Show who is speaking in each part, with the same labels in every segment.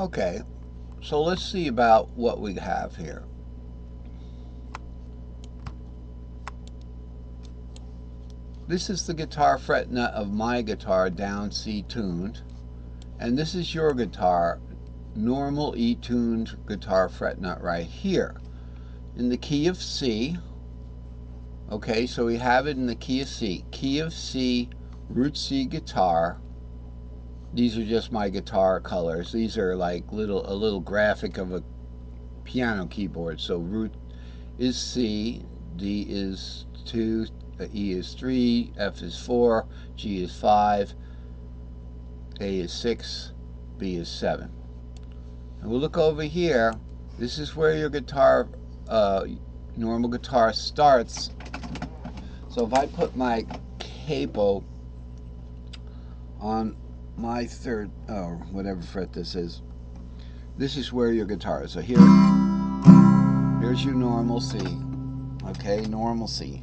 Speaker 1: Okay, so let's see about what we have here. This is the guitar fret nut of my guitar, down C tuned, and this is your guitar, normal E tuned guitar fret nut right here in the key of C. Okay, so we have it in the key of C. Key of C, root C guitar. These are just my guitar colors. These are like a little graphic of a piano keyboard. So root is C, D is 2, E is 3, F is 4, G is 5, A is 6, B is 7. And we'll look over here. This is where your guitar, normal guitar starts. So if I put my capo on my third, or whatever fret this is where your guitar is. So here's your normal C. Okay, normal C.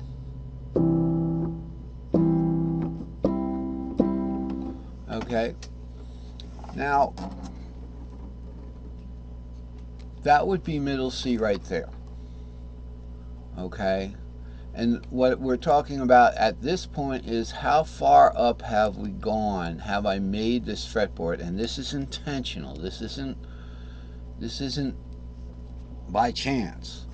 Speaker 1: Okay, now that would be middle C right there. Okay, and what we're talking about at this point is how far up have we gone? Have I made this fretboard? And this is intentional. This isn't by chance.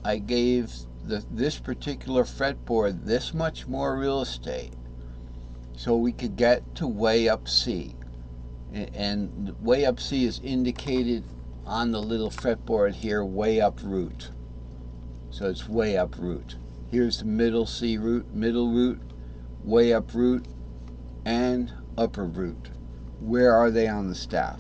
Speaker 1: I gave this particular fretboard this much more real estate so we could get to way up C. And way up C is indicated on the little fretboard here, way up root. So it's way up root. Here's the middle C root, middle root, way up root, and upper root. Where are they on the staff?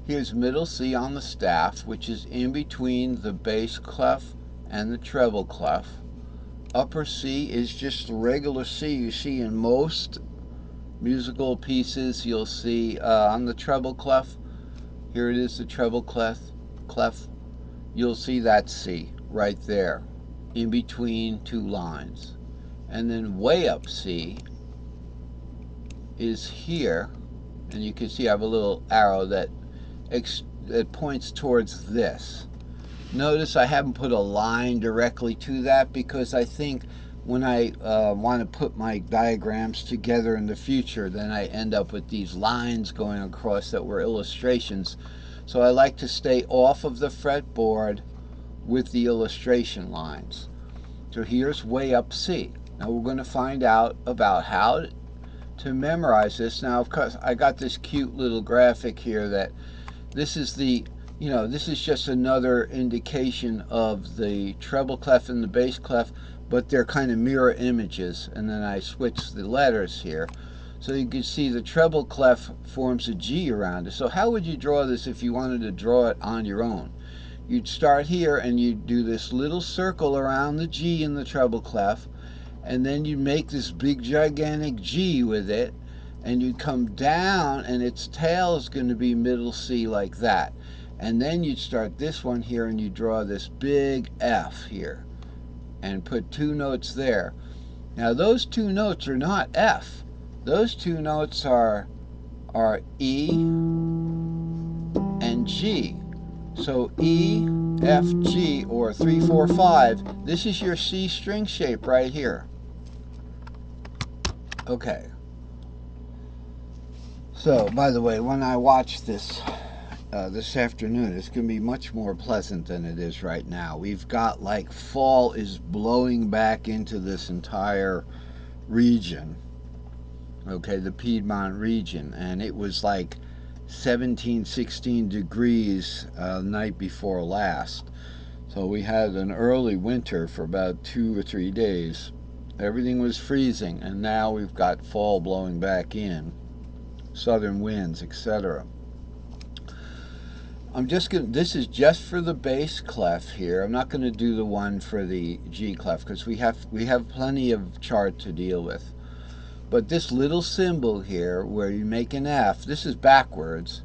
Speaker 1: Here's middle C on the staff, which is in between the bass clef and the treble clef. Upper C is just the regular C you see in most musical pieces. You'll see on the treble clef. Here it is, the treble clef. You'll see that C right there, in between two lines. And then way up C is here, and you can see I have a little arrow that points towards this. Notice I haven't put a line directly to that because I think when I want to put my diagrams together in the future, then I end up with these lines going across that were illustrations. So I like to stay off of the fretboard with the illustration lines. So here's way up C. Now we're going to find out about how to memorize this. Now, of course, I got this cute little graphic here that this is the, this is just another indication of the treble clef and the bass clef, but they're kind of mirror images. And then I switch the letters here. So you can see the treble clef forms a G around it. So how would you draw this if you wanted to draw it on your own? You'd start here and you'd do this little circle around the G in the treble clef, and then you make this big gigantic G with it, and you come down and its tail is going to be middle C like that. And then you'd start this one here and you draw this big F here and put two notes there. Now those two notes are not F. Those two notes are E and G. So E, F, G, or 3, 4, 5, this is your C string shape right here. Okay. So, by the way, when I watch this this afternoon, it's going to be much more pleasant than it is right now. We've got like fall is blowing back into this entire region. Okay, the Piedmont region, and it was like 17, 16 degrees the night before last. So we had an early winter for about 2 or 3 days. Everything was freezing, and now we've got fall blowing back in, southern winds, etc. This is just for the bass clef here. I'm not going to do the one for the G clef because we have plenty of chart to deal with. But this little symbol here where you make an F, this is backwards.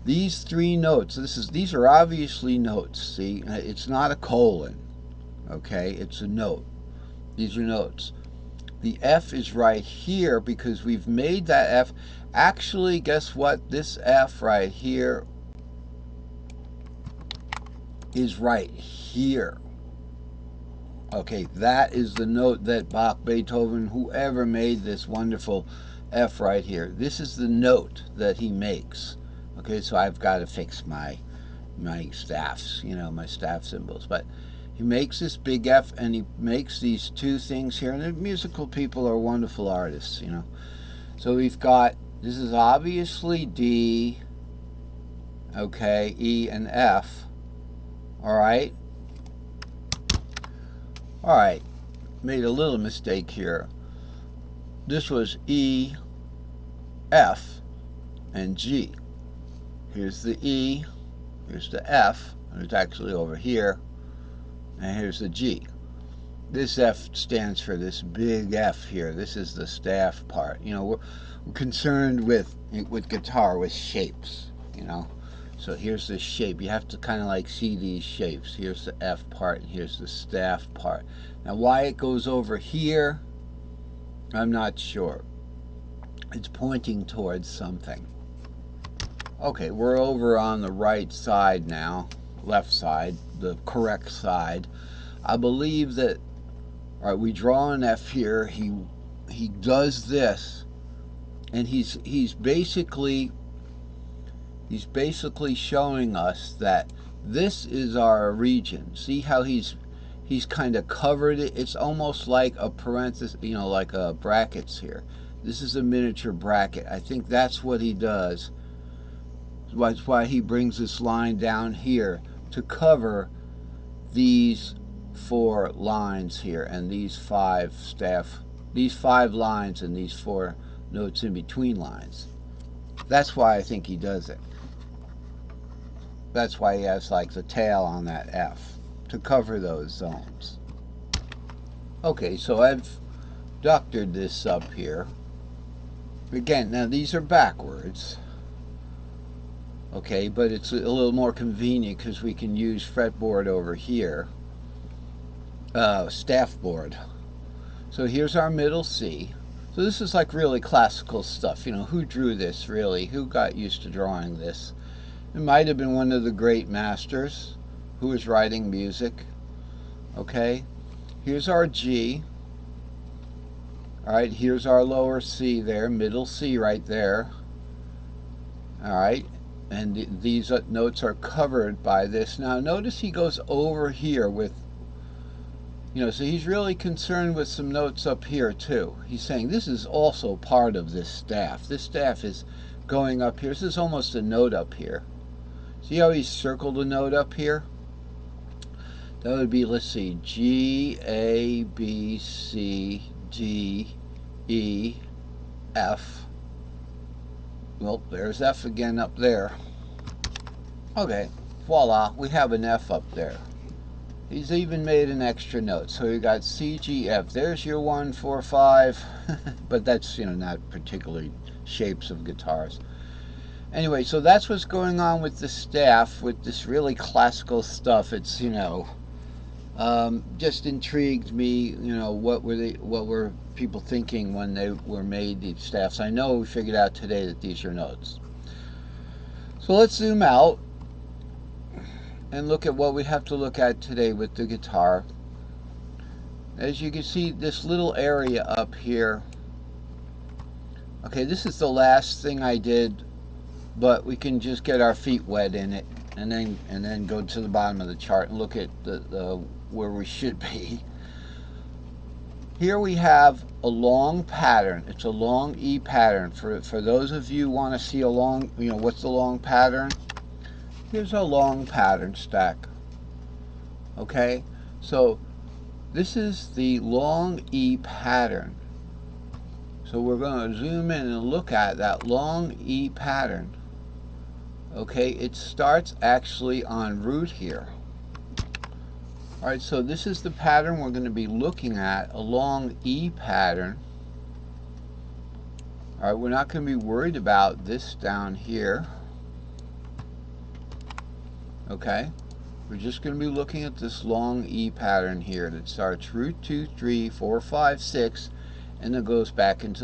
Speaker 1: These three notes, these are obviously notes, see? It's not a colon, okay? It's a note. These are notes. The F is right here because we've made that F. Actually, guess what? This F right here is right here. Okay, that is the note that Bach, Beethoven, whoever made this wonderful F right here. This is the note that he makes. Okay, so I've got to fix my staffs, my staff symbols. But he makes this big F, and he makes these two things here. And the musical people are wonderful artists, So we've got, this is obviously D, okay, E and F. All right. All right. Made a little mistake here. This was E, F, and G. Here's the E, here's the F, and it's actually over here, and here's the G. This F stands for this big F here. This is the staff part. We're concerned with guitar, with shapes, So here's the shape. You have to kind of like see these shapes. Here's the F part, and here's the staff part. Now, why it goes over here, I'm not sure. It's pointing towards something. Okay, we're over on the right side now, left side, the correct side. I believe that, all right, we draw an F here. He does this, and he's basically showing us that this is our region. See how he's kind of covered it? It's almost like a parenthesis, like a brackets here. This is a miniature bracket. I think that's what he does. That's why he brings this line down here to cover these 4 lines here and these 5 lines and these 4 notes in between lines. That's why I think he does it. That's why he has like the tail on that F, to cover those zones. Okay, so I've doctored this up here. Again, now these are backwards. Okay, but it's a little more convenient because we can use fretboard over here. Staff board. So here's our middle C. So this is like really classical stuff. Who drew this really? Who got used to drawing this? It might have been one of the great masters who was writing music. Okay, here's our G. All right, here's our lower C there, middle C right there. All right, and these notes are covered by this. Now notice he goes over here with, so he's really concerned with some notes up here too. He's saying this is also part of this staff. This staff is going up here. This is almost a note up here. See how he's circled a note up here? That would be, let's see, G, A, B, C, D, E, F. Well, there's F again up there. Okay, voila, we have an F up there. He's even made an extra note. So you got C, G, F. There's your 1, 4, 5. But that's, not particularly shapes of guitars. Anyway, so that's what's going on with the staff, with this really classical stuff. It's, just intrigued me, what were people thinking when they were made these staffs. I know we figured out today that these are notes. So let's zoom out and look at what we have to look at today with the guitar. As you can see, this little area up here, okay, this is the last thing I did, but we can just get our feet wet in it and then go to the bottom of the chart and look at the where we should be. Here we have a long pattern. It's a long E pattern. For those of you who want to see a long, what's the long pattern? Here's a long pattern stack. Okay, so this is the long E pattern. So we're going to zoom in and look at that long E pattern. Okay, it starts actually on root here. All right, so this is the pattern we're going to be looking at, a long E pattern. All right, we're not going to be worried about this down here. Okay, we're just going to be looking at this long E pattern here that starts root 2, 3, 4, 5, 6, and then goes back into